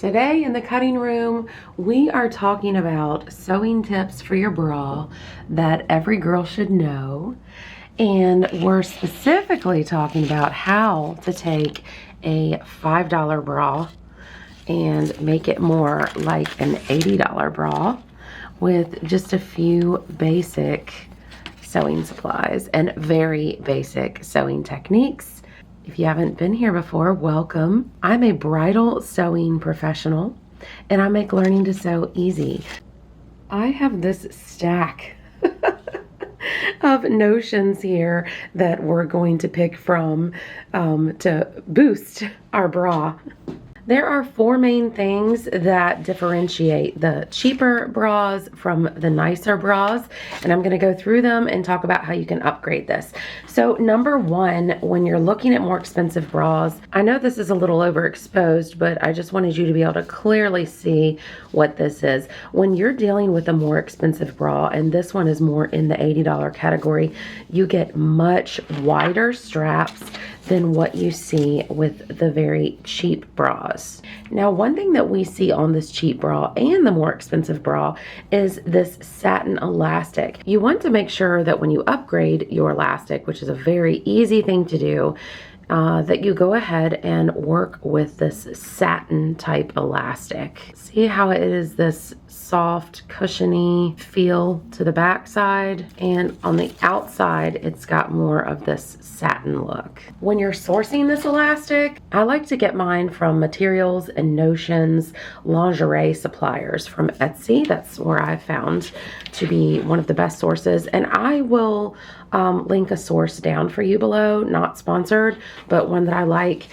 Today in the cutting room, we are talking about sewing tips for your bra that every girl should know. And we're specifically talking about how to take a $5 bra and make it more like an $80 bra with just a few basic sewing supplies and very basic sewing techniques. If you haven't been here before, welcome. I'm a bridal sewing professional and I make learning to sew easy. I have this stack of notions here that we're going to pick from to boost our bra. There are four main things that differentiate the cheaper bras from the nicer bras, and I'm going to go through them and talk about how you can upgrade this. So number one, when you're looking at more expensive bras, I know this is a little overexposed, but I just wanted you to be able to clearly see what this is. When you're dealing with a more expensive bra, and this one is more in the $80 category, you get much wider straps than what you see with the very cheap bras. Now, one thing that we see on this cheap bra and the more expensive bra is this satin elastic. You want to make sure that when you upgrade your elastic, which is a very easy thing to do, that you go ahead and work with this satin type elastic. See how it is this soft, cushiony feel to the back side, and on the outside it's got more of this satin look. When you're sourcing this elastic, I like to get mine from Materials and Notions lingerie suppliers from Etsy. That's where I found to be one of the best sources, and I will link a source down for you below, not sponsored, but one that I like.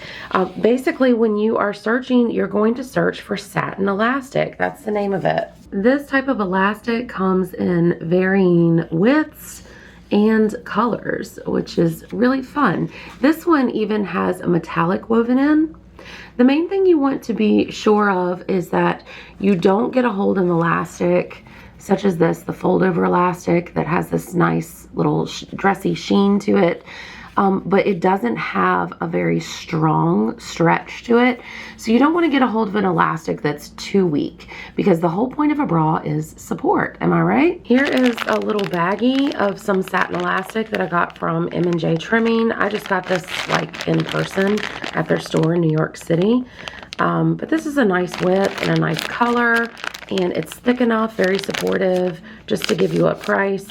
Basically, when you are searching, you're going to search for satin elastic. That's the name of it. This type of elastic comes in varying widths and colors, which is really fun. This one even has a metallic woven in. The main thing you want to be sure of is that you don't get a hold of an elastic such as this, the fold over elastic that has this nice little dressy sheen to it, but it doesn't have a very strong stretch to it. So you don't want to get a hold of an elastic that's too weak, because the whole point of a bra is support. Am I right? Here is a little baggie of some satin elastic that I got from M&J Trimming. I just got this like in person at their store in New York City. But this is a nice width and a nice color, and it's thick enough, very supportive. Just to give you a price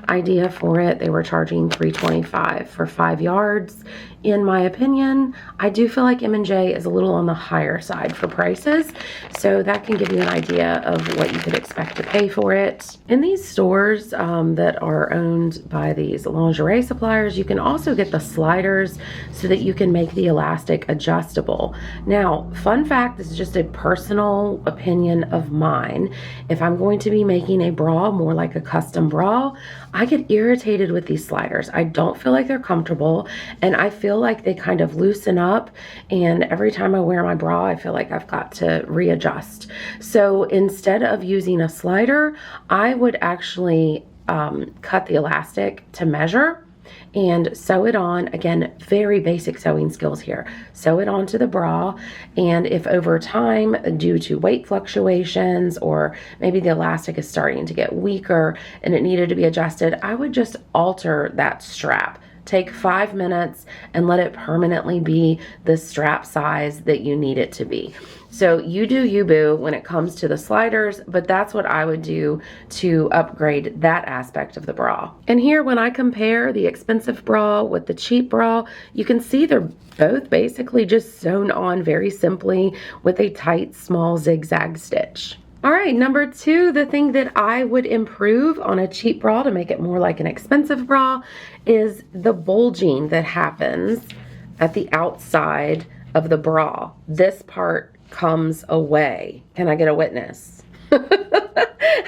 idea for it, they were charging $3.25 for 5 yards. In my opinion, I do feel like M&J is a little on the higher side for prices, so that can give you an idea of what you could expect to pay for it. In these stores that are owned by these lingerie suppliers, you can also get the sliders so that you can make the elastic adjustable. Now, fun fact, this is just a personal opinion of mine. If I'm going to be making a bra more like a custom bra, I get irritated with these sliders. I don't feel like they're comfortable, and I feel like they kind of loosen up, and every time I wear my bra, I feel like I've got to readjust. So instead of using a slider, I would actually cut the elastic to measure and sew it on. Again, very basic sewing skills here. Sew it onto the bra, and if over time, due to weight fluctuations, or maybe the elastic is starting to get weaker and it needed to be adjusted, I would just alter that strap. Take 5 minutes and let it permanently be the strap size that you need it to be. So you do you, boo, when it comes to the sliders, but that's what I would do to upgrade that aspect of the bra. And here, when I compare the expensive bra with the cheap bra, you can see they're both basically just sewn on very simply with a tight, small zigzag stitch. All right, number two, the thing that I would improve on a cheap bra to make it more like an expensive bra is the bulging that happens at the outside of the bra. This part comes away. Can I get a witness?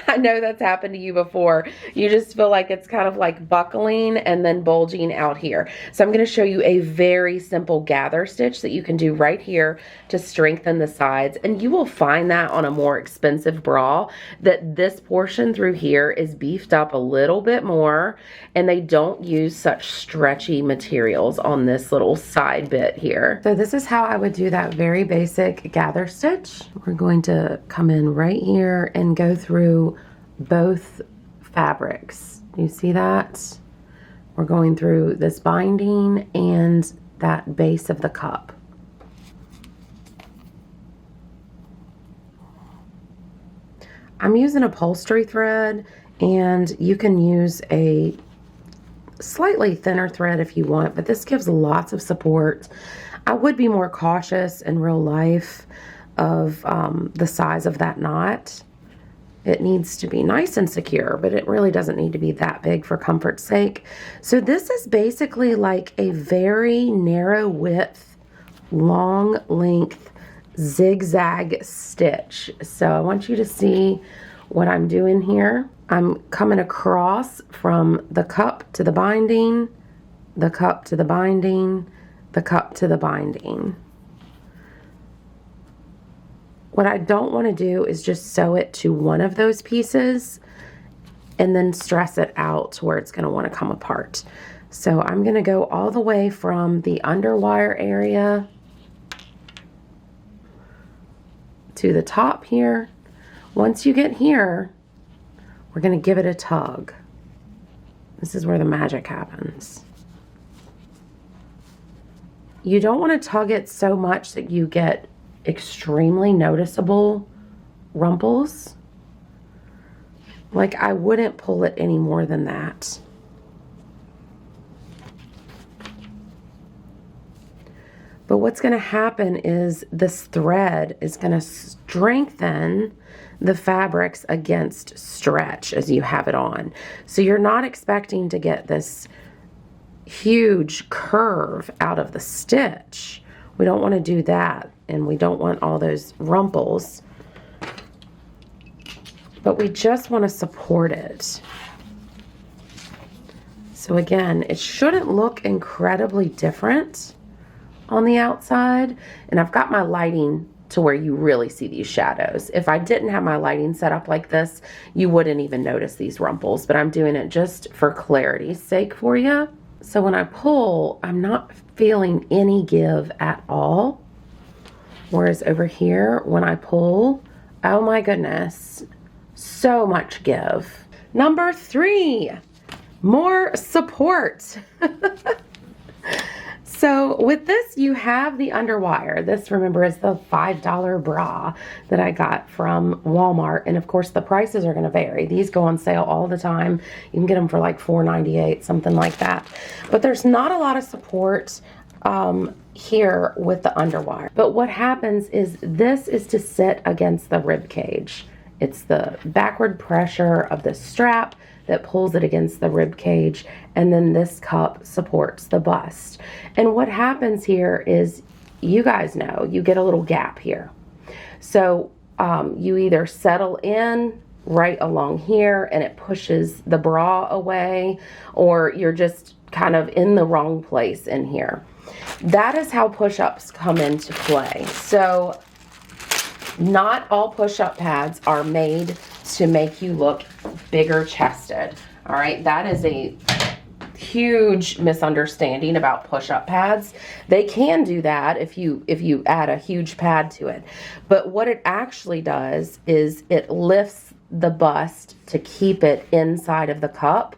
I know that's happened to you before. You just feel like it's kind of like buckling and then bulging out here. So I'm going to show you a very simple gather stitch that you can do right here to strengthen the sides. And you will find that on a more expensive bra that this portion through here is beefed up a little bit more, and they don't use such stretchy materials on this little side bit here. So this is how I would do that very basic gather stitch. We're going to come in right here and go through both fabrics. You see that? We're going through this binding and that base of the cup. I'm using upholstery thread, and you can use a slightly thinner thread if you want, but this gives lots of support. I would be more cautious in real life of the size of that knot. It needs to be nice and secure, but it really doesn't need to be that big for comfort's sake. So this is basically like a very narrow width, long length zigzag stitch. So I want you to see what I'm doing here. I'm coming across from the cup to the binding, the cup to the binding, the cup to the binding. What I don't want to do is just sew it to one of those pieces and then stress it out to where it's going to want to come apart. So I'm going to go all the way from the underwire area to the top here. Once you get here, we're going to give it a tug. This is where the magic happens. You don't want to tug it so much that you get extremely noticeable rumples. Like, I wouldn't pull it any more than that. But what's going to happen is this thread is going to strengthen the fabrics against stretch as you have it on. So you're not expecting to get this huge curve out of the stitch. We don't want to do that, and we don't want all those rumples, but we just want to support it. So again, it shouldn't look incredibly different on the outside, and I've got my lighting to where you really see these shadows. If I didn't have my lighting set up like this, you wouldn't even notice these rumples, but I'm doing it just for clarity's sake for you. So when I pull, I'm not feeling any give at all. Whereas over here, when I pull, oh my goodness, so much give. Number 3, more support. So with this, you have the underwire. This, remember, is the $5 bra that I got from Walmart. And of course, the prices are going to vary. These go on sale all the time. You can get them for like $4.98, something like that. But there's not a lot of support here with the underwire. But what happens is this is to sit against the rib cage. It's the backward pressure of the strap that pulls it against the rib cage, and then this cup supports the bust. And what happens here is, you guys know, you get a little gap here. So you either settle in right along here and it pushes the bra away, or you're just kind of in the wrong place in here. That is how push-ups come into play. So not all push-up pads are made to make you look bigger chested. All right, that is a huge misunderstanding about push-up pads. They can do that if you add a huge pad to it. But what it actually does is it lifts the bust to keep it inside of the cup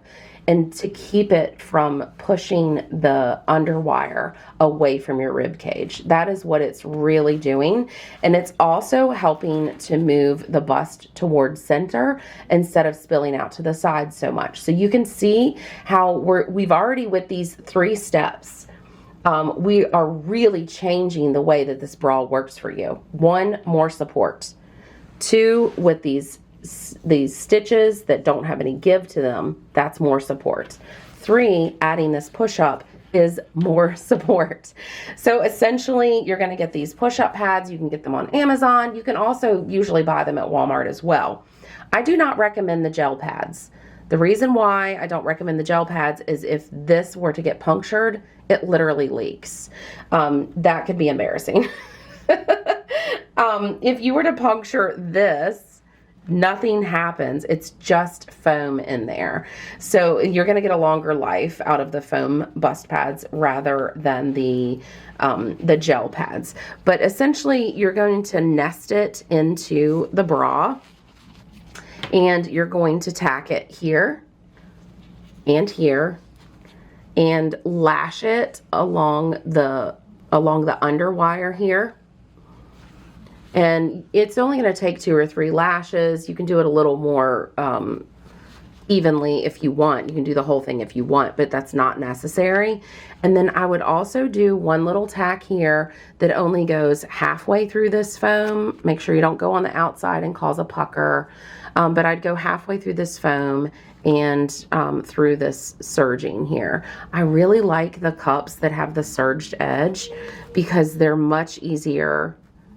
and to keep it from pushing the underwire away from your rib cage. That is what it's really doing. And it's also helping to move the bust towards center instead of spilling out to the side so much. So you can see how we've already, with these 3 steps, we are really changing the way that this bra works for you. 1, more support. 2, with these stitches that don't have any give to them, that's more support. 3, adding this push-up is more support. So essentially, you're going to get these push-up pads. You can get them on Amazon. You can also usually buy them at Walmart as well. I do not recommend the gel pads. The reason why I don't recommend the gel pads is if this were to get punctured, it literally leaks. That could be embarrassing. If you were to puncture this, nothing happens. It's just foam in there. So you're going to get a longer life out of the foam bust pads rather than the gel pads. But essentially, you're going to nest it into the bra, and you're going to tack it here and here and lash it along the underwire here. And it's only going to take 2 or 3 lashes. You can do it a little more evenly if you want. You can do the whole thing if you want, but that's not necessary. And then I would also do one little tack here that only goes halfway through this foam. Make sure you don't go on the outside and cause a pucker. But I'd go halfway through this foam and through this serging here. I really like the cups that have the serged edge because they're much easier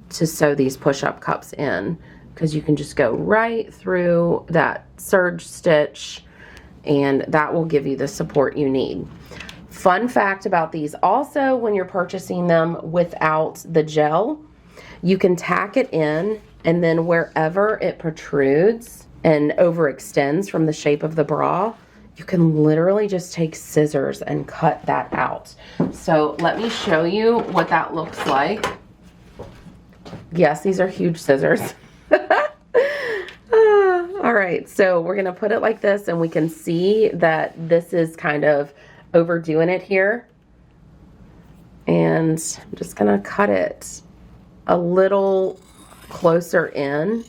to sew these push-up cups in, because you can just go right through that serge stitch and that will give you the support you need. Fun fact about these also, when you're purchasing them without the gel, you can tack it in, and then wherever it protrudes and overextends from the shape of the bra, you can literally just take scissors and cut that out. So let me show you what that looks like. Yes, these are huge scissors. All right, so we're gonna put it like this, and we can see that this is kind of overdoing it here. And I'm just gonna cut it a little closer in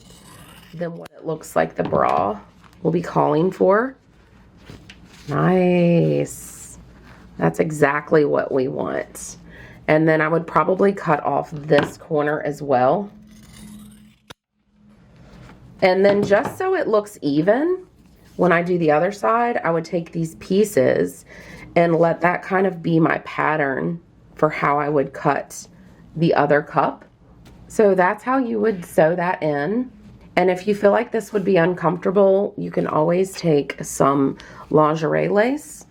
than what it looks like the bra will be calling for. Nice. That's exactly what we want. And then I would probably cut off this corner as well. And then just so it looks even, when I do the other side, I would take these pieces and let that kind of be my pattern for how I would cut the other cup. So that's how you would sew that in. And if you feel like this would be uncomfortable, you can always take some lingerie lace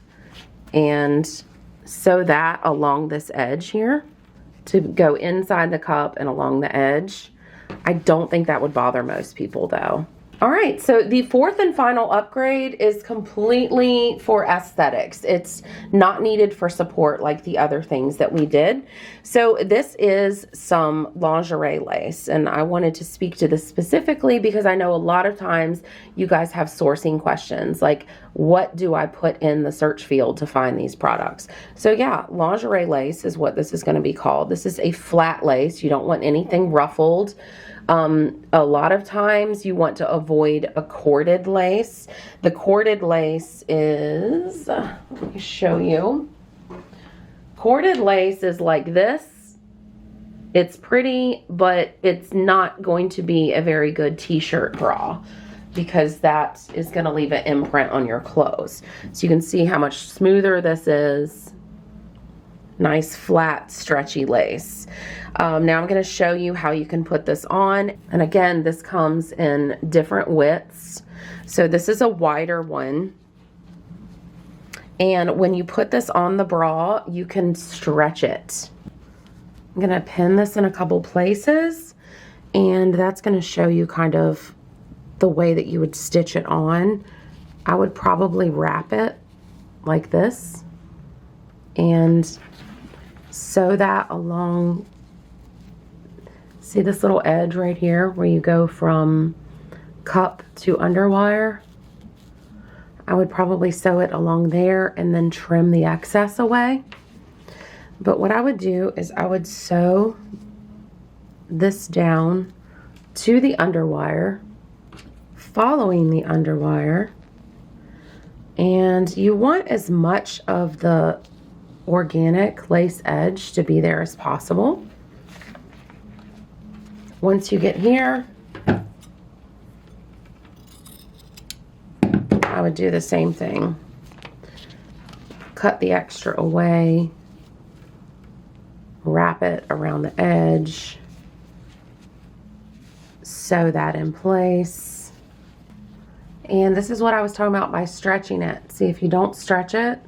and sew that along this edge here to go inside the cup and along the edge. I don't think that would bother most people though. All right, so the fourth and final upgrade is completely for aesthetics. It's not needed for support like the other things that we did. So this is some lingerie lace, and I wanted to speak to this specifically because I know a lot of times you guys have sourcing questions like, what do I put in the search field to find these products? So yeah, lingerie lace is what this is going to be called. This is a flat lace. You don't want anything ruffled. A lot of times you want to avoid a corded lace. The corded lace is, let me show you. Corded lace is like this. It's pretty, but it's not going to be a very good t-shirt bra because that is going to leave an imprint on your clothes. So you can see how much smoother this is. Nice, flat, stretchy lace. Now I'm going to show you how you can put this on. And again, this comes in different widths. So this is a wider one. And when you put this on the bra, you can stretch it. I'm going to pin this in a couple places. And that's going to show you kind of the way that you would stitch it on. I would probably wrap it like this and sew that along. See this little edge right here where you go from cup to underwire? I would probably sew it along there and then trim the excess away. But what I would do is I would sew this down to the underwire, following the underwire, and you want as much of the organic lace edge to be there as possible. Once you get here, I would do the same thing. cut the extra away, wrap it around the edge, sew that in place. And this is what I was talking about by stretching it. See, if you don't stretch it,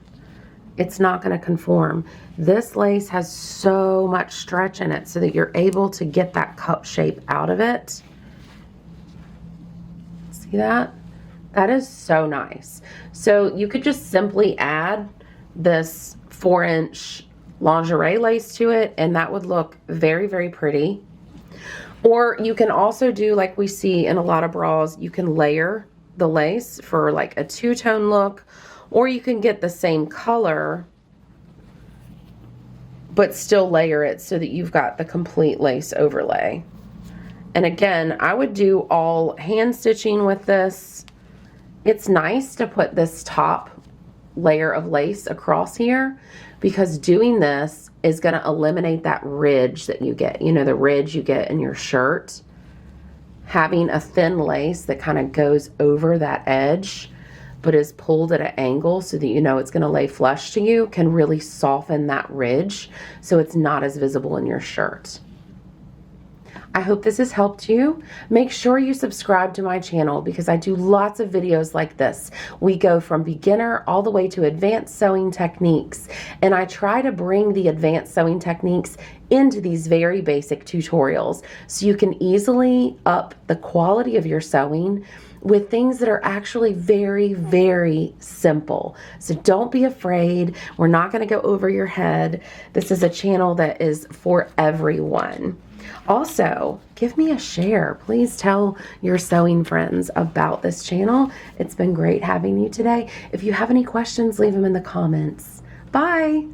it's not going to conform. This lace has so much stretch in it so that you're able to get that cup shape out of it. See that? That is so nice. So you could just simply add this 4-inch lingerie lace to it, and that would look very, very pretty. Or you can also do, like we see in a lot of bras, you can layer the lace for like a two-tone look, or you can get the same color but still layer it so that you've got the complete lace overlay. And again, I would do all hand stitching with this. It's nice to put this top layer of lace across here, because doing this is going to eliminate that ridge that you get. You know, the ridge you get in your shirt. Having a thin lace that kind of goes over that edge but is pulled at an angle so that you know it's going to lay flush to you can really soften that ridge so it's not as visible in your shirt. I hope this has helped you. Make sure you subscribe to my channel because I do lots of videos like this. We go from beginner all the way to advanced sewing techniques, and I try to bring the advanced sewing techniques into these very basic tutorials so you can easily up the quality of your sewing with things that are actually very, very simple. So don't be afraid. We're not going to go over your head. This is a channel that is for everyone. Also, give me a share. Please tell your sewing friends about this channel. It's been great having you today. If you have any questions, leave them in the comments. Bye.